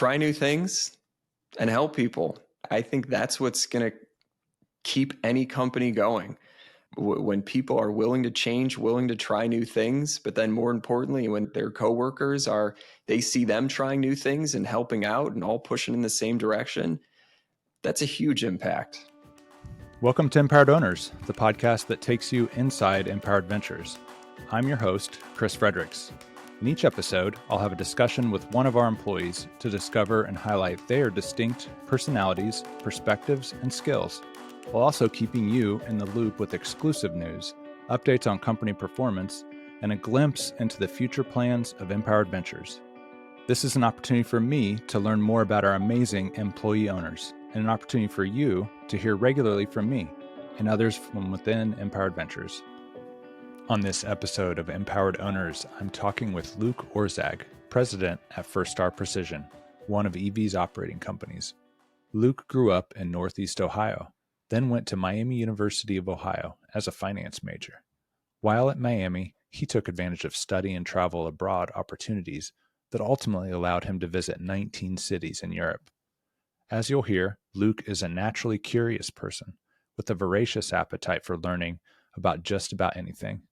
try new things and help people. I think that's what's going to keep any company going. When people are willing to change, willing to try new things, but then more importantly, when their coworkers they see them trying new things and helping out and all pushing in the same direction, that's a huge impact. Welcome to Empowered Owners, the podcast that takes you inside Empowered Ventures. I'm your host, Chris Fredericks. In each episode, I'll have a discussion with one of our employees to discover and highlight their distinct personalities, perspectives, and skills, while also keeping you in the loop with exclusive news, updates on company performance, and a glimpse into the future plans of Empowered Ventures. This is an opportunity for me to learn more about our amazing employee owners, and an opportunity for you to hear regularly from me and others from within Empowered Ventures. On this episode of Empowered Owners, I'm talking with Luke Orszag, president at Firstar Precision, one of EV's operating companies. Luke grew up in Northeast Ohio, then went to Miami University of Ohio as a finance major. While at Miami, he took advantage of study and travel abroad opportunities that ultimately allowed him to visit 19 cities in Europe. As you'll hear, Luke is a naturally curious person with a voracious appetite for learning about just about anything.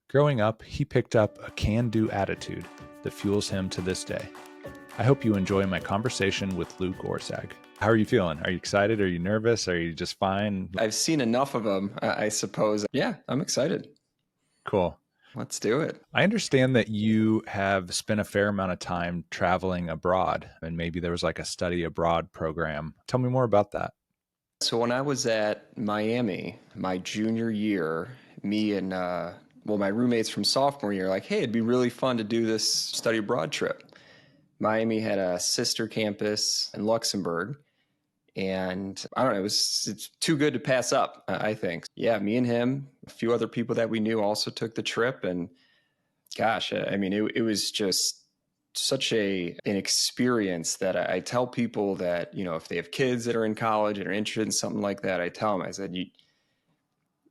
Growing up, he picked up a can-do attitude that fuels him to this day. I hope you enjoy my conversation with Luke Orszag. How are you feeling? Are you excited? Are you nervous? Are you just fine? I've seen enough of them, I suppose. Yeah, I'm excited. Cool. Let's do it. I understand that you have spent a fair amount of time traveling abroad, and maybe there was like a study abroad program. Tell me more about that. So when I was at Miami, my junior year, me and my roommates from sophomore year, like, hey, it'd be really fun to do this study abroad trip. Miami had a sister campus in Luxembourg, and I don't know, it's too good to pass up, I think. Yeah, me and him, a few other people that we knew also took the trip, and gosh, I mean, it was just such an experience that I tell people that, if they have kids that are in college and are interested in something like that, I tell them, I said,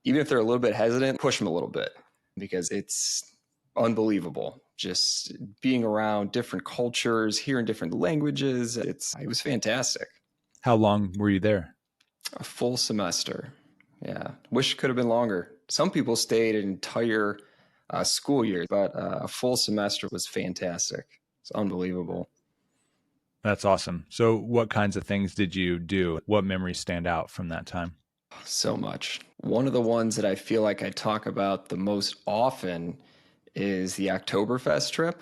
even if they're a little bit hesitant, push them a little bit, because it's unbelievable. Just being around different cultures, hearing different languages, it was fantastic. How long were you there? A full semester. Yeah. Wish it could have been longer. Some people stayed an entire school year, but a full semester was fantastic. It's unbelievable. That's awesome. So what kinds of things did you do? What memories stand out from that time? So much. One of the ones that I feel like I talk about the most often is the Oktoberfest trip.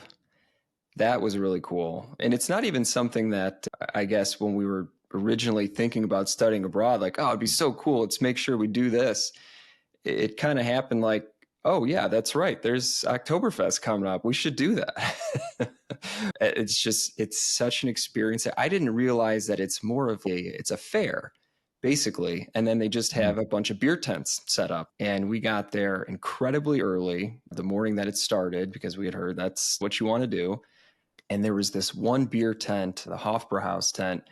That was really cool. And it's not even something that, I guess, when we were originally thinking about studying abroad, like, oh, it'd be so cool. Let's make sure we do this. It kind of happened like, oh, yeah, that's right. There's Oktoberfest coming up. We should do that. It's such an experience. I didn't realize that it's more of it's a fair, basically. And then they just have a bunch of beer tents set up. And we got there incredibly early the morning that it started, because we had heard that's what you want to do. And there was this one beer tent, the Hofbrauhaus tent,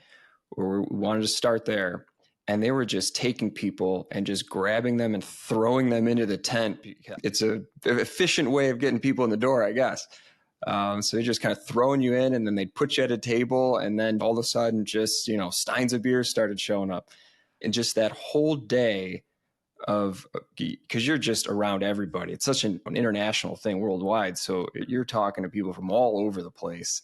where we wanted to start there. And they were just taking people and just grabbing them and throwing them into the tent. It's an efficient way of getting people in the door, I guess. So they're just kind of throwing you in, and then they'd put you at a table, and then all of a sudden just, steins of beer started showing up. And just that whole day because you're just around everybody. It's such an international thing worldwide. So you're talking to people from all over the place.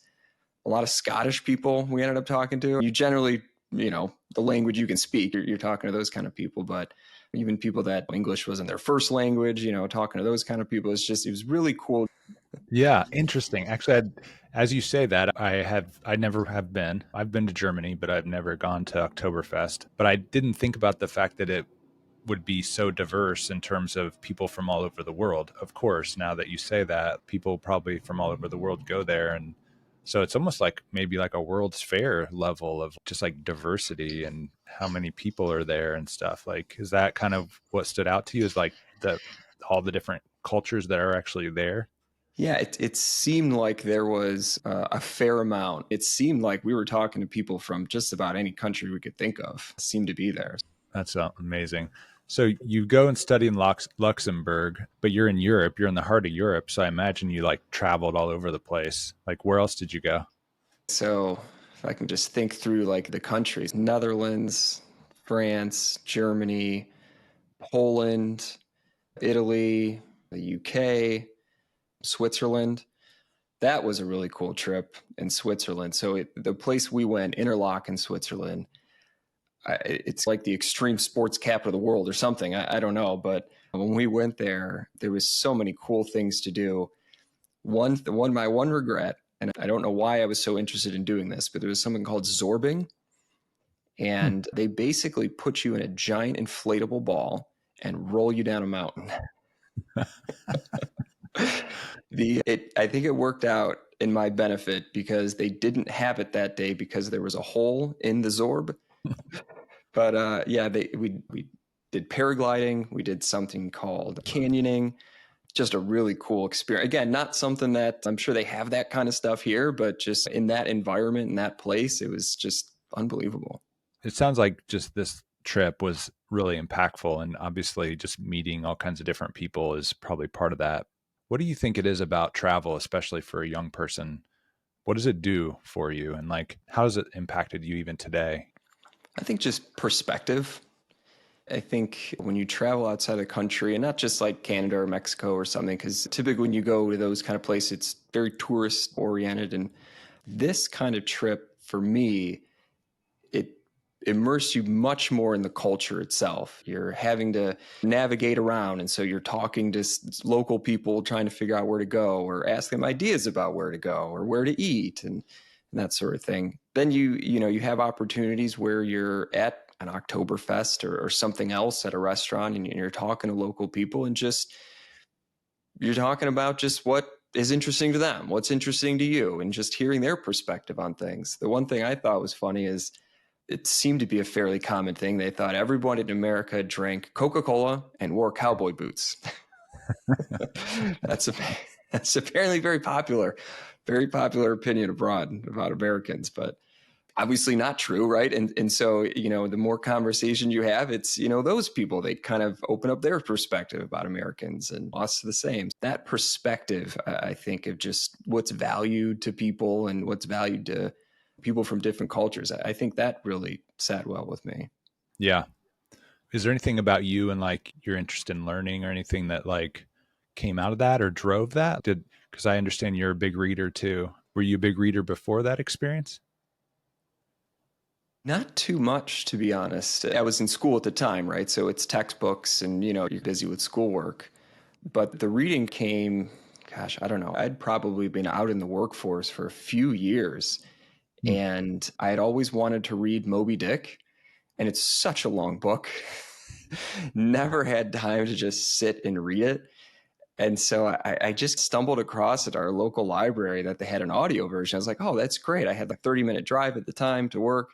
A lot of Scottish people we ended up talking to. You generally, the language you can speak, you're talking to those kind of people, but even people that English wasn't their first language, talking to those kind of people, it was really cool. Yeah, interesting. Actually, as you say that, I never have been. I've been to Germany, but I've never gone to Oktoberfest. But I didn't think about the fact that it would be so diverse in terms of people from all over the world. Of course, now that you say that, people probably from all over the world go there. And so it's almost like maybe like a World's Fair level of just like diversity and how many people are there and stuff. Like, is that kind of what stood out to you, is like all the different cultures that are actually there? Yeah, it seemed like there was a fair amount. It seemed like we were talking to people from just about any country we could think of seemed to be there. That's amazing. So you go and study in Luxembourg, but you're in Europe. You're in the heart of Europe. So I imagine you like traveled all over the place. Like, where else did you go? So if I can just think through like the countries, Netherlands, France, Germany, Poland, Italy, the UK, Switzerland. That was a really cool trip in Switzerland. So the place we went, Interlaken, Switzerland, it's like the extreme sports capital of the world or something. I don't know. But when we went there, there was so many cool things to do. My one regret, and I don't know why I was so interested in doing this, but there was something called zorbing. Hmm. And they basically put you in a giant inflatable ball and roll you down a mountain. I think it worked out in my benefit because they didn't have it that day because there was a hole in the Zorb. But yeah, we did paragliding. We did something called canyoning. Just a really cool experience. Again, not something that I'm sure they have that kind of stuff here, but just in that environment, in that place, it was just unbelievable. It sounds like just this trip was really impactful. And obviously, just meeting all kinds of different people is probably part of that. What do you think it is about travel, especially for a young person? What does it do for you? And like, how has it impacted you even today? I think just perspective. I think when you travel outside the country, and not just like Canada or Mexico or something, because typically when you go to those kind of places, it's very tourist oriented. And this kind of trip for me, it immerses you much more in the culture itself. You're having to navigate around. And so you're talking to local people, trying to figure out where to go or ask them ideas about where to go or where to eat and that sort of thing. Then you have opportunities where you're at an Oktoberfest or something else at a restaurant and you're talking to local people and just you're talking about just what is interesting to them, what's interesting to you, and just hearing their perspective on things. The one thing I thought was funny is it seemed to be a fairly common thing. They thought everyone in America drank Coca-Cola and wore cowboy boots. that's a, that's apparently very popular opinion abroad about Americans, but obviously not true, right? And so, the more conversation you have, it's, those people, they kind of open up their perspective about Americans and us the same. That perspective, I think, of just what's valued to people and what's valued to people from different cultures. I think that really sat well with me. Yeah. Is there anything about you and like your interest in learning or anything that like came out of that or drove that? Because I understand you're a big reader too. Were you a big reader before that experience? Not too much, to be honest. I was in school at the time, right? So it's textbooks and, you're busy with schoolwork. But the reading came, gosh, I don't know. I'd probably been out in the workforce for a few years. Hmm. And I had always wanted to read Moby Dick. And it's such a long book. Never had time to just sit and read it. And so I just stumbled across at our local library that they had an audio version. I was like, oh, that's great. I had like 30-minute drive at the time to work.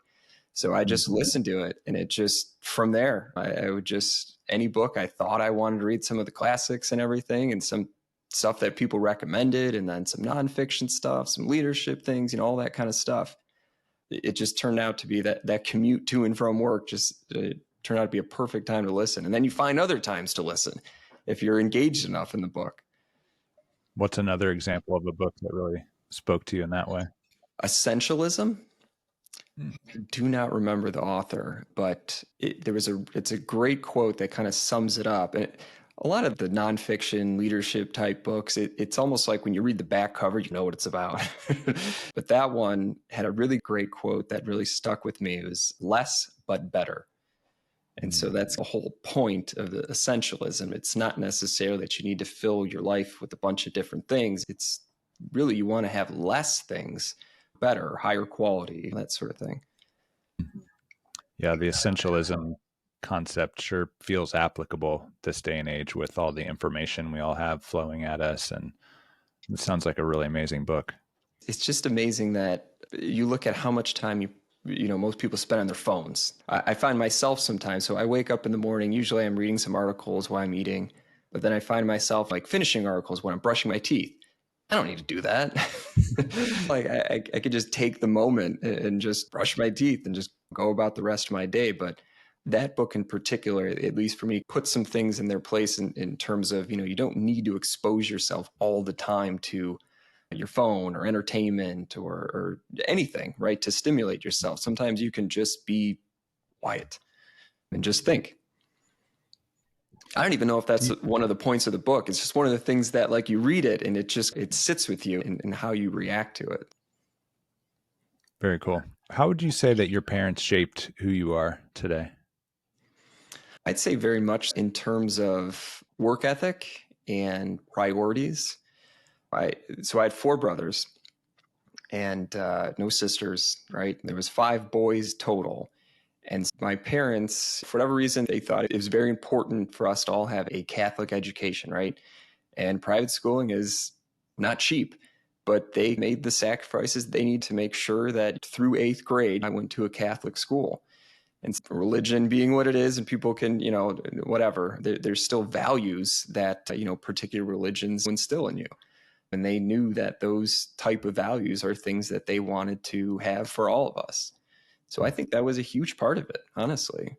So I just Mhm. listened to it. And it just, from there, I would just, any book I thought I wanted to read, some of the classics and everything, and some stuff that people recommended, and then some nonfiction stuff, some leadership things, all that kind of stuff. It just turned out to be that commute to and from work just turned out to be a perfect time to listen. And then you find other times to listen if you're engaged enough in the book. What's another example of a book that really spoke to you in that way? Essentialism. Mm. I do not remember the author, but it's a great quote that kind of sums it up. And a lot of the nonfiction leadership type books, it's almost like when you read the back cover, you know what it's about. But that one had a really great quote that really stuck with me. It was less but better. And so Mm. that's the whole point of the essentialism. It's not necessarily that you need to fill your life with a bunch of different things. It's really you want to have less things, better, higher quality, that sort of thing. Yeah, the essentialism concept sure feels applicable this day and age with all the information we all have flowing at us. And it sounds like a really amazing book. It's just amazing that you look at how much time most people spend on their phones. I find myself sometimes, so I wake up in the morning, usually I'm reading some articles while I'm eating, but then I find myself like finishing articles when I'm brushing my teeth. I don't need to do that. Like I could just take the moment and just brush my teeth and just go about the rest of my day. But that book in particular, at least for me, puts some things in their place in terms of, you don't need to expose yourself all the time to your phone or entertainment or anything, right? To stimulate yourself. Sometimes you can just be quiet and just think. I don't even know if that's one of the points of the book. It's just one of the things that like you read it and it sits with you in how you react to it. Very cool. How would you say that your parents shaped who you are today? I'd say very much in terms of work ethic and priorities. So I had four brothers and no sisters, right? There was five boys total. And my parents, for whatever reason, they thought it was very important for us to all have a Catholic education, right? And private schooling is not cheap, but they made the sacrifices they need to make sure that through eighth grade, I went to a Catholic school. And religion being what it is, and people can, whatever, there's still values that, particular religions instill in you. And they knew that those type of values are things that they wanted to have for all of us. So I think that was a huge part of it, honestly.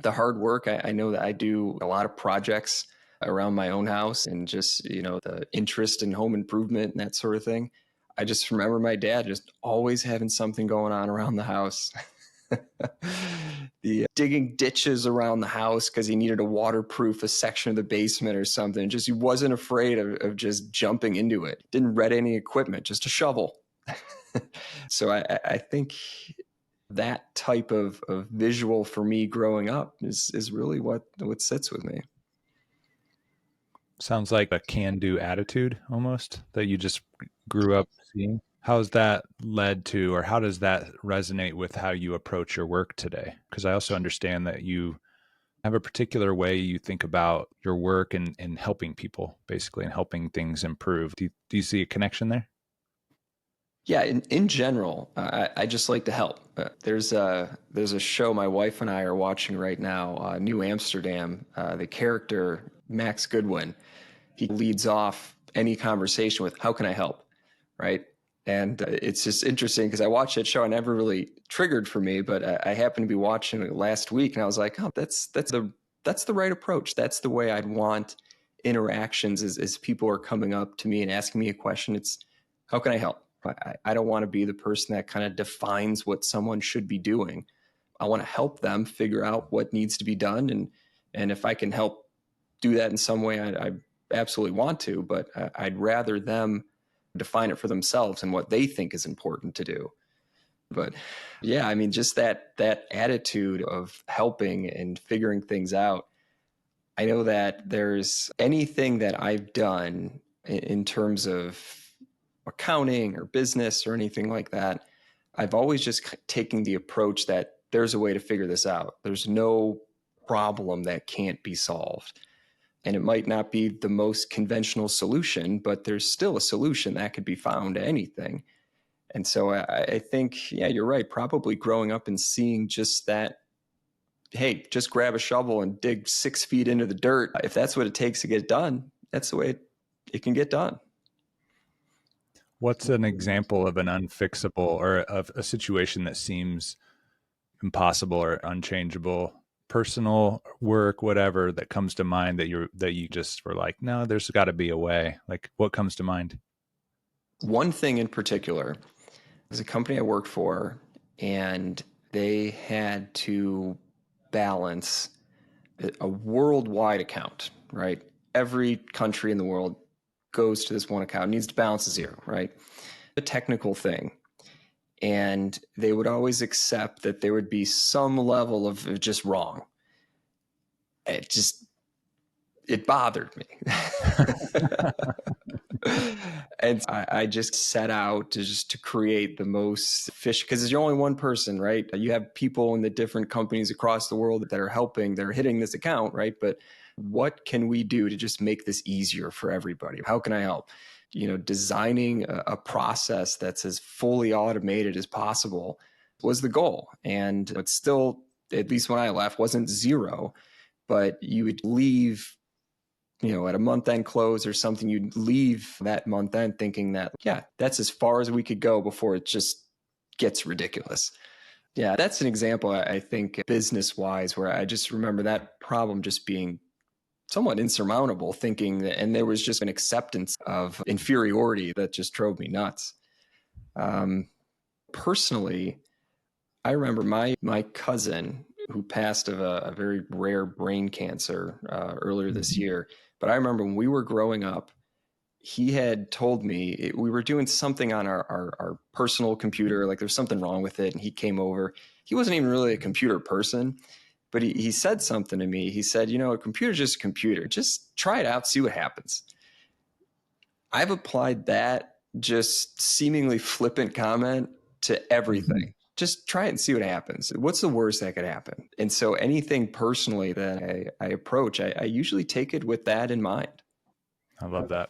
The hard work, I know that I do a lot of projects around my own house and just, the interest in home improvement and that sort of thing. I just remember my dad just always having something going on around the house. The digging ditches around the house because he needed to waterproof a section of the basement or something. Just he wasn't afraid of just jumping into it. Didn't rent any equipment, just a shovel. So I think that type of visual for me growing up is really what sits with me. Sounds like a can-do attitude almost that you just grew up seeing. How's that led to, or how does that resonate with how you approach your work today? Because I also understand that you have a particular way you think about your work and helping people, basically, and helping things improve. Do you see a connection there? Yeah, in general, I just like to help. There's a show my wife and I are watching right now, New Amsterdam. The character Max Goodwin, he leads off any conversation with "How can I help?" Right? And it's just interesting because I watched that show and never really triggered for me, but I happened to be watching it last week and I was like, oh, that's the right approach. That's the way I'd want interactions as people are coming up to me and asking me a question. It's how can I help? I don't want to be the person that kind of defines what someone should be doing. I want to help them figure out what needs to be done, and if I can help do that in some way, I absolutely want to. But I'd rather them define it for themselves and what they think is important to do. But yeah, I mean, just that attitude of helping and figuring things out. I know that there's anything that I've done in terms of accounting or business or anything like that, I've always just taken the approach that there's a way to figure this out. There's no problem that can't be solved. And it might not be the most conventional solution, but there's still a solution that could be found to anything. And so I think, yeah, you're right. Probably growing up and seeing just that, hey, just grab a shovel and dig 6 feet into the dirt. If that's what it takes to get done, that's the way it can get done. What's an example of an unfixable or of a situation that seems impossible or unchangeable, personal, work, whatever that comes to mind that you just were like, no, there's got to be a way? Like, what comes to mind? One thing in particular is a company I worked for, and they had to balance a worldwide account, right? Every country in the world goes to this one account, needs to balance a zero, right? A technical thing. And they would always accept that there would be some level of just wrong. It bothered me. And I just set out to create the most fish because there's only one person, right? You have people in the different companies across the world that are helping, they're hitting this account, right? But what can we do to just make this easier for everybody? How can I help? Designing a process that's as fully automated as possible was the goal. And it's still, at least when I left, wasn't zero, but you would leave at a month end close or something, you'd leave that month end thinking that, yeah, that's as far as we could go before it just gets ridiculous. Yeah, that's an example, I think, business wise, where I just remember that problem just being somewhat insurmountable, thinking that, and there was just an acceptance of inferiority that just drove me nuts. Personally, I remember my cousin who passed of a very rare brain cancer earlier this year. But I remember when we were growing up, he had told me we were doing something on our personal computer, like there's something wrong with it. And he came over. He wasn't even really a computer person, but he said something to me. He said, a computer's just a computer. Just try it out, see what happens. I've applied that just seemingly flippant comment to everything. Just try it and see what happens. What's the worst that could happen? And so anything personally that I approach, I usually take it with that in mind. I love that.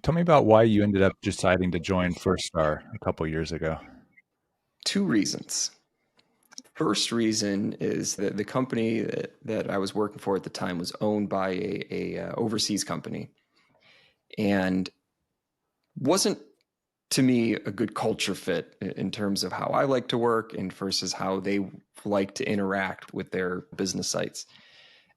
Tell me about why you ended up deciding to join Firstar a couple years ago. Two reasons. First reason is that the company that I was working for at the time was owned by a overseas company, and wasn't, to me, a good culture fit in terms of how I like to work and versus how they like to interact with their business sites.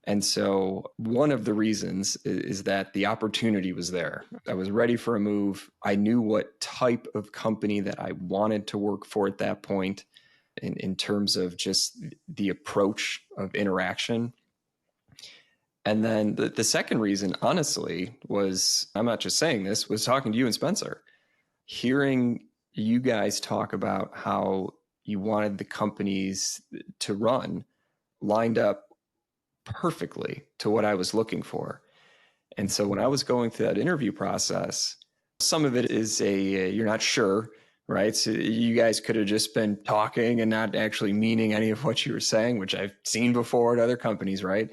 And so one of the reasons is that the opportunity was there. I was ready for a move. I knew what type of company that I wanted to work for at that point in terms of just the approach of interaction. And then the second reason, honestly, was, I'm not just saying this, was talking to you and Spencer. Hearing you guys talk about how you wanted the companies to run lined up perfectly to what I was looking for. And so when I was going through that interview process, some of it is you're not sure, right? So you guys could have just been talking and not actually meaning any of what you were saying, which I've seen before at other companies, right?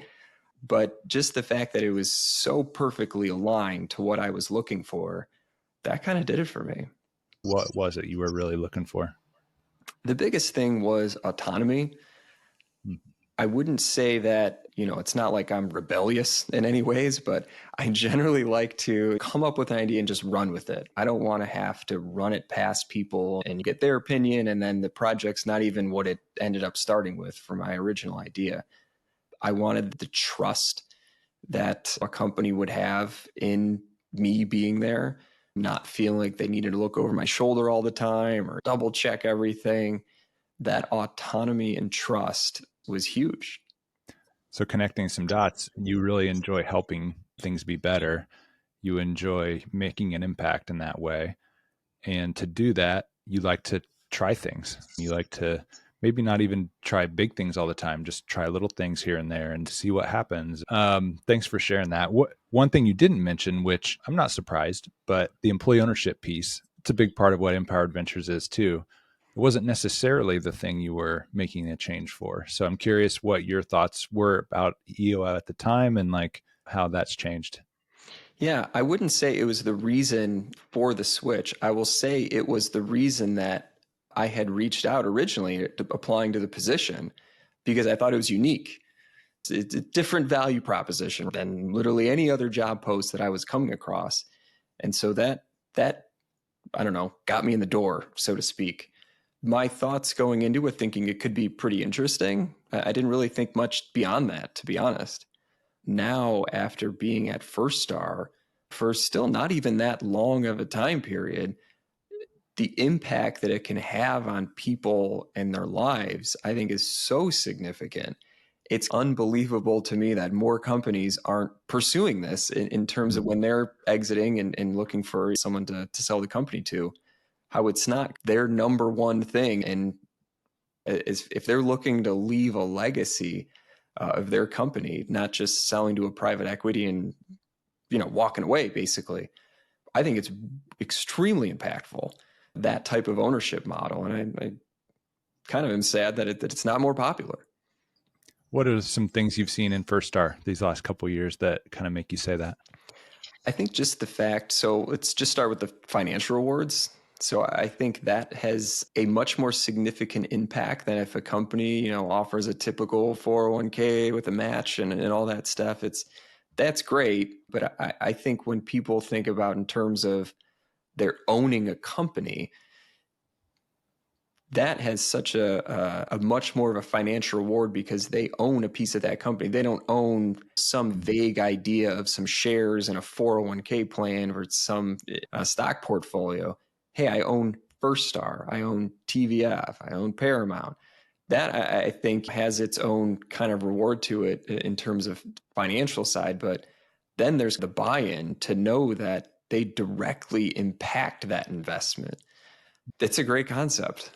But just the fact that it was so perfectly aligned to what I was looking for, that kind of did it for me. What was it you were really looking for? The biggest thing was autonomy. I wouldn't say that, it's not like I'm rebellious in any ways, but I generally like to come up with an idea and just run with it. I don't want to have to run it past people and get their opinion. And then the project's not even what it ended up starting with for my original idea. I wanted the trust that a company would have in me being there, not feeling like they needed to look over my shoulder all the time or double check everything. That autonomy and trust was huge. So connecting some dots, you really enjoy helping things be better. You enjoy making an impact in that way. And to do that, you like to try things. You like to maybe not even try big things all the time, just try little things here and there and see what happens. Thanks for sharing that. One thing you didn't mention, which I'm not surprised, but the employee ownership piece, it's a big part of what Empowered Ventures is too. It wasn't necessarily the thing you were making a change for. So I'm curious what your thoughts were about EO at the time and like how that's changed. Yeah, I wouldn't say it was the reason for the switch. I will say it was the reason that I had reached out originally to applying to the position because I thought it was unique. It's a different value proposition than literally any other job post that I was coming across. And so that I don't know, got me in the door, so to speak. My thoughts going into it thinking it could be pretty interesting. I didn't really think much beyond that, to be honest. Now, after being at Firstar for still not even that long of a time period, the impact that it can have on people and their lives, I think, is so significant. It's unbelievable to me that more companies aren't pursuing this in terms of when they're exiting and looking for someone to sell the company to, how it's not their number one thing. And if they're looking to leave a legacy of their company, not just selling to a private equity and walking away, basically, I think it's extremely impactful, that type of ownership model. And I kind of am sad that it's not more popular. What are some things you've seen in Firstar these last couple of years that kind of make you say that? I think just the fact, so let's just start with the financial rewards. So I think that has a much more significant impact than if a company, offers a typical 401k with a match and all that stuff. That's great. But I think when people think about in terms of they're owning a company, that has such a much more of a financial reward because they own a piece of that company. They don't own some vague idea of some shares in a 401k plan or some stock portfolio. Hey, I own Firstar, I own TVF, I own Paramount. That I think has its own kind of reward to it in terms of financial side. But then there's the buy-in to know that they directly impact that investment. It's a great concept.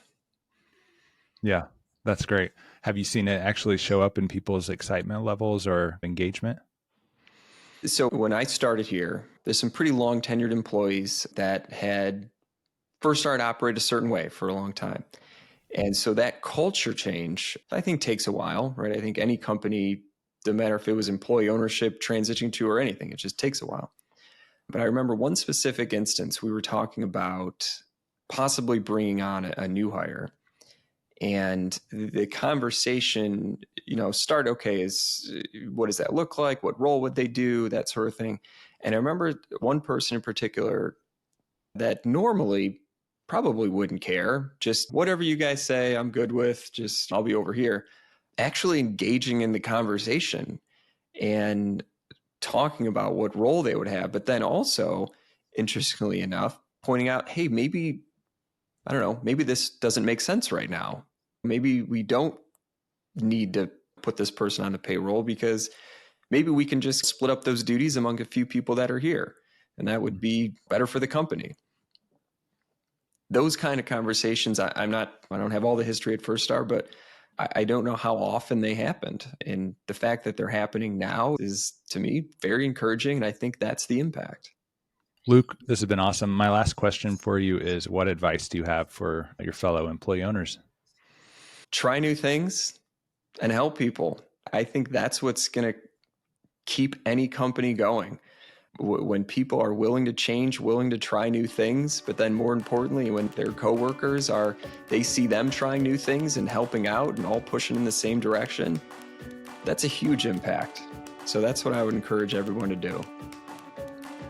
Yeah, that's great. Have you seen it actually show up in people's excitement levels or engagement? So when I started here, there's some pretty long tenured employees that had first started operate a certain way for a long time. And so that culture change, I think, takes a while, right? I think any company, no matter if it was employee ownership transitioning to or anything, it just takes a while. But I remember one specific instance, we were talking about possibly bringing on a new hire. And the conversation, started, okay, what does that look like? What role would they do? That sort of thing. And I remember one person in particular that normally probably wouldn't care. Just whatever you guys say, I'm good with, just I'll be over here. Actually engaging in the conversation and talking about what role they would have, but then also, interestingly enough, pointing out, hey, maybe, I don't know, maybe this doesn't make sense right now. Maybe we don't need to put this person on the payroll because maybe we can just split up those duties among a few people that are here. And that would be better for the company. Those kind of conversations, I don't have all the history at Firstar, but I don't know how often they happened. And the fact that they're happening now is, to me, very encouraging. And I think that's the impact. Luke, this has been awesome. My last question for you is, what advice do you have for your fellow employee owners? Try new things and help people. I think that's what's going to keep any company going. When people are willing to change, willing to try new things, but then more importantly, when their coworkers they see them trying new things and helping out and all pushing in the same direction, that's a huge impact. So that's what I would encourage everyone to do.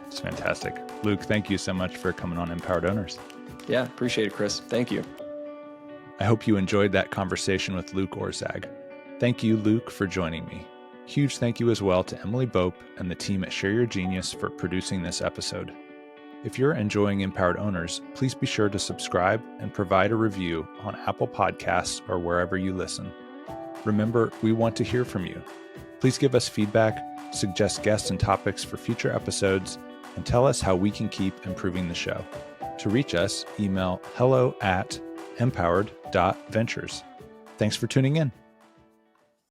It's fantastic. Luke, thank you so much for coming on Empowered Owners. Yeah, appreciate it, Chris. Thank you. I hope you enjoyed that conversation with Luke Orszag. Thank you, Luke, for joining me. Huge thank you as well to Emily Bope and the team at Share Your Genius for producing this episode. If you're enjoying Empowered Owners, please be sure to subscribe and provide a review on Apple Podcasts or wherever you listen. Remember, we want to hear from you. Please give us feedback, suggest guests and topics for future episodes, and tell us how we can keep improving the show. To reach us, email hello@empowered.ventures. Thanks for tuning in.